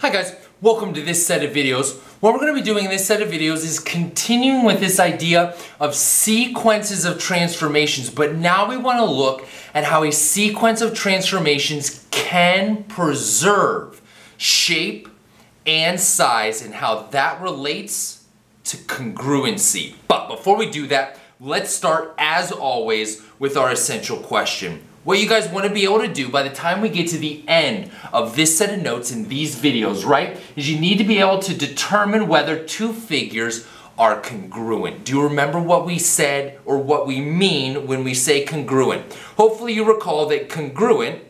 Hi guys, welcome to this set of videos. What we're going to be doing in this set of videos is continuing with this idea of sequences of transformations, but now we want to look at how a sequence of transformations can preserve shape and size and how that relates to congruency. But before we do that, let's start as always with our essential question. What you guys want to be able to do by the time we get to the end of this set of notes in these videos, right, is you need to be able to determine whether two figures are congruent. Do you remember what we said or what we mean when we say congruent? Hopefully you recall that congruent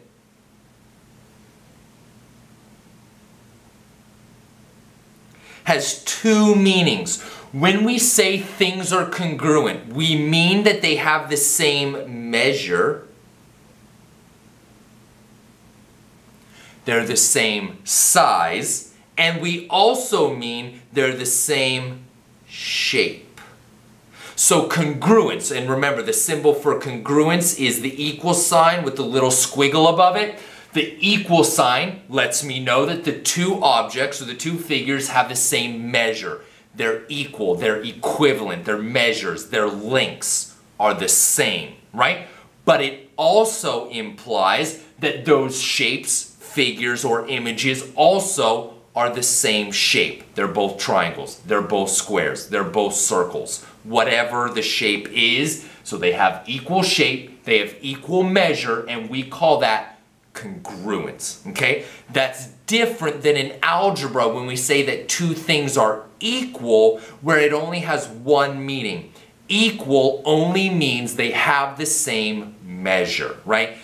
has two meanings. When we say things are congruent, we mean that they have the same measure, they're the same size, and we also mean they're the same shape. So congruence, and remember the symbol for congruence is the equal sign with the little squiggle above it. The equal sign lets me know that the two objects or the two figures have the same measure. They're equal, they're equivalent, their measures, their lengths are the same, right? But it also implies that those shapes, figures, or images also are the same shape. They're both triangles, they're both squares, they're both circles. Whatever the shape is, so they have equal shape, they have equal measure, and we call that congruence, okay? That's different than in algebra when we say that two things are equal, where it only has one meaning. Equal only means they have the same measure, right?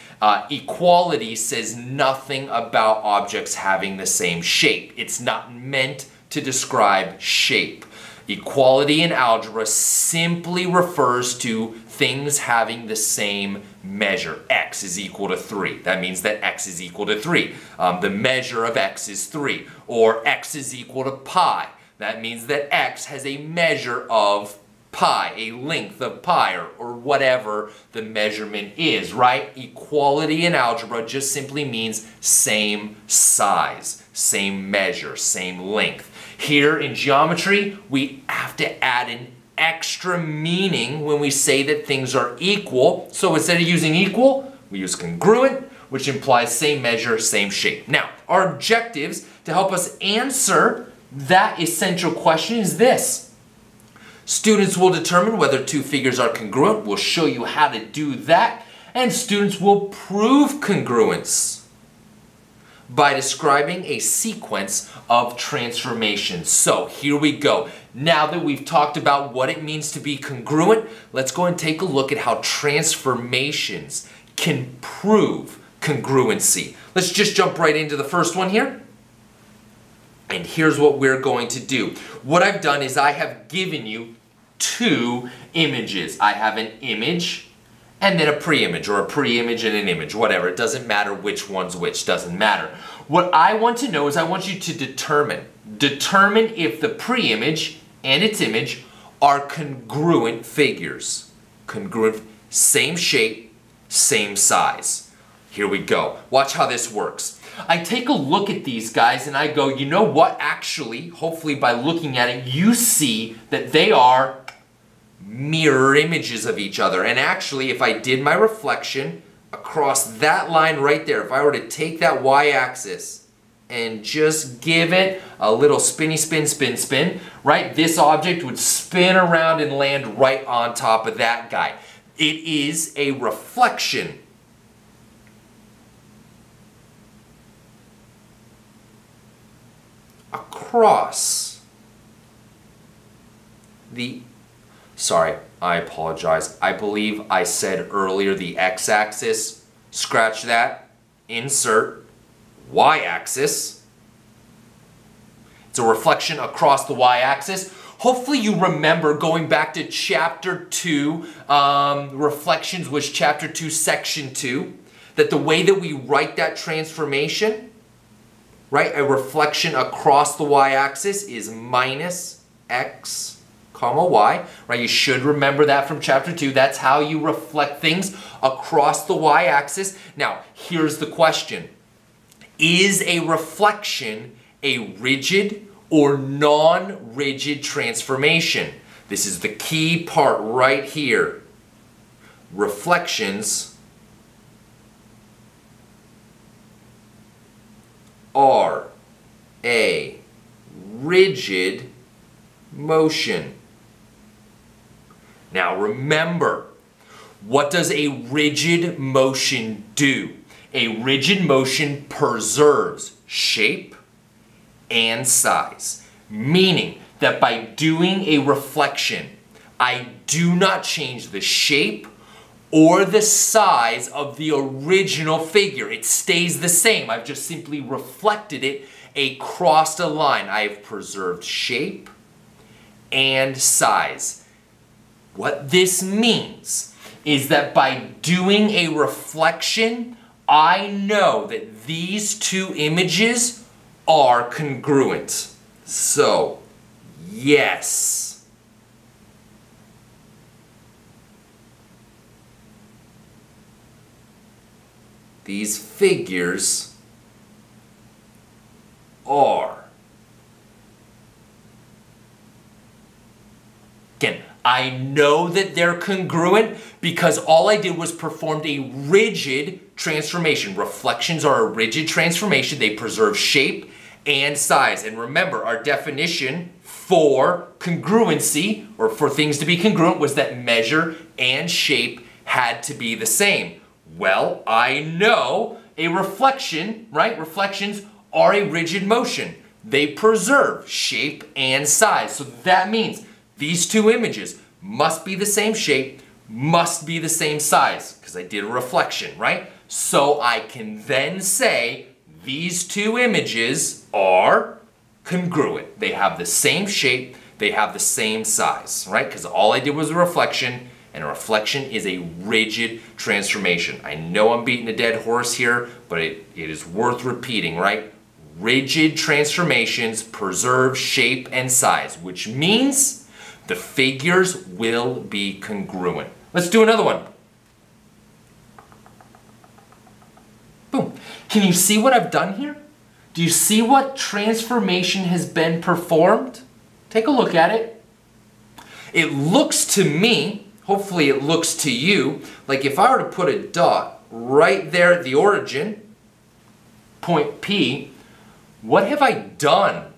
Equality says nothing about objects having the same shape. It's not meant to describe shape. Equality in algebra simply refers to things having the same measure. X is equal to 3. That means that x is equal to 3. The measure of x is 3. Or x is equal to pi. That means that x has a measure of pi, a length of pi, or whatever the measurement is, right? Equality in algebra just simply means same size, same measure, same length. Here in geometry, we have to add an extra meaning when we say that things are equal. So instead of using equal, we use congruent, which implies same measure, same shape. Now, our objectives to help us answer that essential question is this. Students will determine whether two figures are congruent. We'll show you how to do that. And students will prove congruence by describing a sequence of transformations. So here we go. Now that we've talked about what it means to be congruent, let's go and take a look at how transformations can prove congruency. Let's just jump right into the first one here. And here's what we're going to do. What I've done is I have given you two images. I have an image and then a pre-image, or a pre-image and an image, whatever. It doesn't matter which one's which, doesn't matter. What I want to know is I want you to determine if the pre-image and its image are congruent figures. Congruent, same shape, same size. Here we go. Watch how this works. I take a look at these guys and I go, you know what, actually, hopefully by looking at it, you see that they are mirror images of each other. And actually, if I did my reflection across that line right there, if I were to take that y-axis and just give it a little spinny spin, spin, spin, right, this object would spin around and land right on top of that guy. It is a reflection across the, sorry, I apologize. I believe I said earlier the x-axis. Scratch that. Insert y-axis. It's a reflection across the y-axis. Hopefully you remember going back to chapter 2, reflections was chapter 2, section 2, that the way that we write that transformation, right, a reflection across the y-axis is minus x comma y, right? You should remember that from chapter 2. That's how you reflect things across the y-axis. Now, here's the question. Is a reflection a rigid or non-rigid transformation? This is the key part right here. Reflections are a rigid motion. Now remember, what does a rigid motion do? A rigid motion preserves shape and size, meaning that by doing a reflection, I do not change the shape or the size of the original figure. It stays the same. I've just simply reflected it across a line. I have preserved shape and size. What this means is that by doing a reflection, I know that these two images are congruent. So, yes. These figures are. Again, I know that they're congruent because all I did was performed a rigid transformation. Reflections are a rigid transformation. They preserve shape and size. And remember, our definition for congruency, or for things to be congruent, was that measure and shape had to be the same. Well, I know a reflection, right? Reflections are a rigid motion. They preserve shape and size. So that means these two images must be the same shape, must be the same size, because I did a reflection, right? So I can then say these two images are congruent. They have the same shape, they have the same size, right? Because all I did was a reflection, and a reflection is a rigid transformation. I know I'm beating a dead horse here, but it is worth repeating, right? Rigid transformations preserve shape and size, which means the figures will be congruent. Let's do another one. Boom. Can you see what I've done here? Do you see what transformation has been performed? Take a look at it. It looks to me, hopefully it looks to you, like if I were to put a dot right there at the origin, point P, what have I done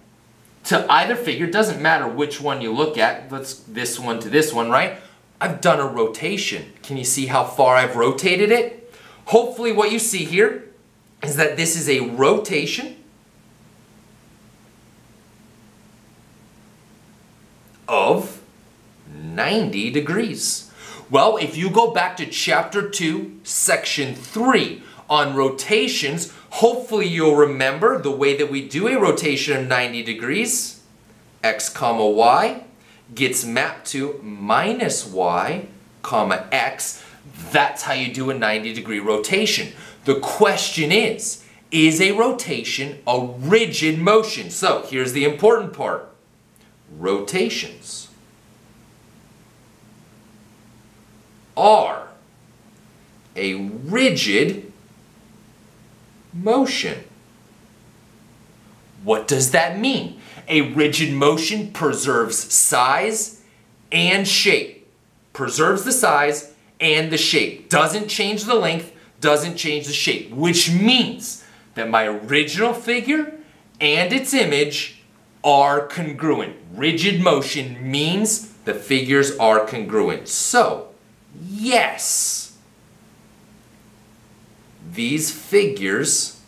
to either figure? It doesn't matter which one you look at. Let's this one to this one, right? I've done a rotation. Can you see how far I've rotated it? Hopefully what you see here is that this is a rotation of 90 degrees. Well, if you go back to chapter 2, section 3 on rotations, hopefully you'll remember the way that we do a rotation of 90 degrees. X comma y gets mapped to minus y comma x. That's how you do a 90-degree rotation. The question is a rotation a rigid motion? So here's the important part. Rotations are a rigid motion. What does that mean? A rigid motion preserves size and shape. Preserves the size and the shape. Doesn't change the length, doesn't change the shape. Which means that my original figure and its image are congruent. Rigid motion means the figures are congruent. So, yes, these figures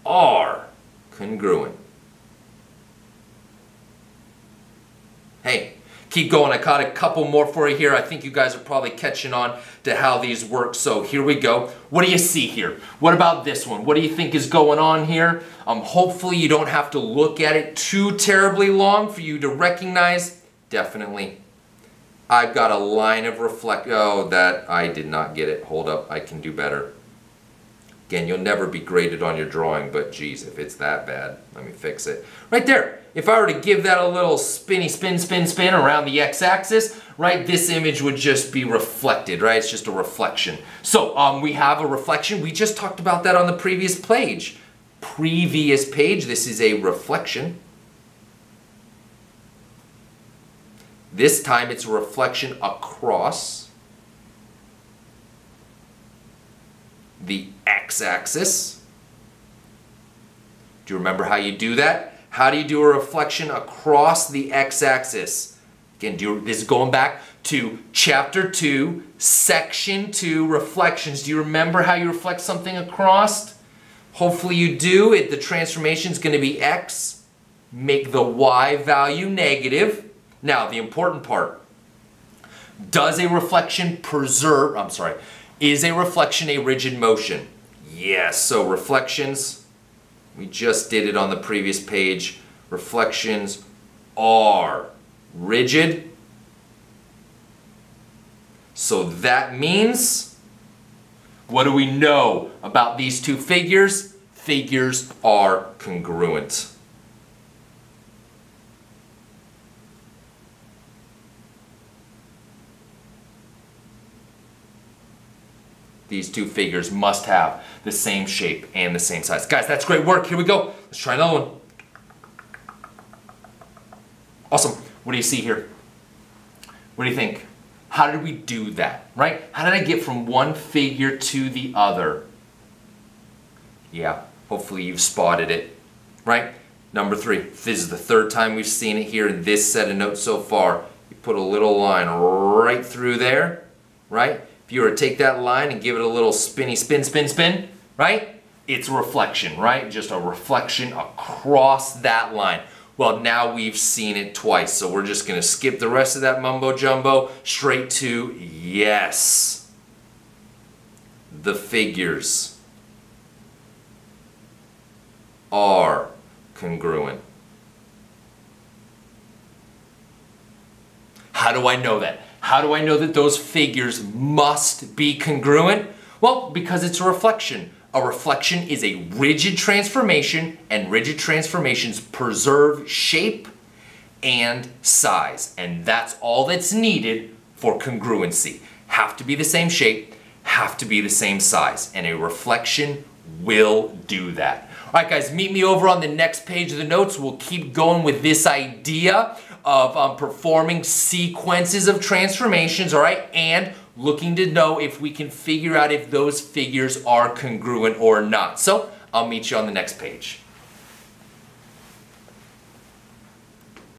are congruent. Hey, keep going. I caught a couple more for you here. I think you guys are probably catching on to how these work. So here we go. What do you see here? What about this one? What do you think is going on here? Hopefully you don't have to look at it too terribly long for you to recognize. Definitely. I've got a line of reflect. Oh, that I did not get it. Hold up. I can do better. Again, you'll never be graded on your drawing, but geez, if it's that bad, let me fix it. Right there. If I were to give that a little spinny spin around the x-axis, right, this image would just be reflected, right? It's just a reflection. So we have a reflection. We just talked about that on the previous page. previous page, this is a reflection. This time it's a reflection across the x-axis. Do you remember how you do that? How do you do a reflection across the x-axis? Again, this is going back to Chapter 2, Section 2, Reflections. Do you remember how you reflect something across? Hopefully you do. The transformation is going to be x. Make the y value negative. Now, the important part. Is a reflection a rigid motion? Yes. So reflections, we just did it on the previous page. Reflections are rigid. So that means, what do we know about these two figures? Figures are congruent. These two figures must have the same shape and the same size. Guys, that's great work. Here we go. Let's try another one. Awesome. What do you see here? What do you think? How did we do that, right? How did I get from one figure to the other? Yeah, hopefully you've spotted it, right? Number 3. This is the third time we've seen it here in this set of notes so far. You put a little line right through there, right? If you were to take that line and give it a little spinny spin, spin, spin, right? It's a reflection, right? Just a reflection across that line. Well, now we've seen it twice, so we're just going to skip the rest of that mumbo jumbo straight to yes. The figures are congruent. How do I know that? How do I know that those figures must be congruent? Well, because it's a reflection. A reflection is a rigid transformation, and rigid transformations preserve shape and size. And that's all that's needed for congruency. Have to be the same shape, have to be the same size, and a reflection will do that. All right, guys, meet me over on the next page of the notes. We'll keep going with this idea of performing sequences of transformations, all right, and looking to know if we can figure out if those figures are congruent or not. So I'll meet you on the next page.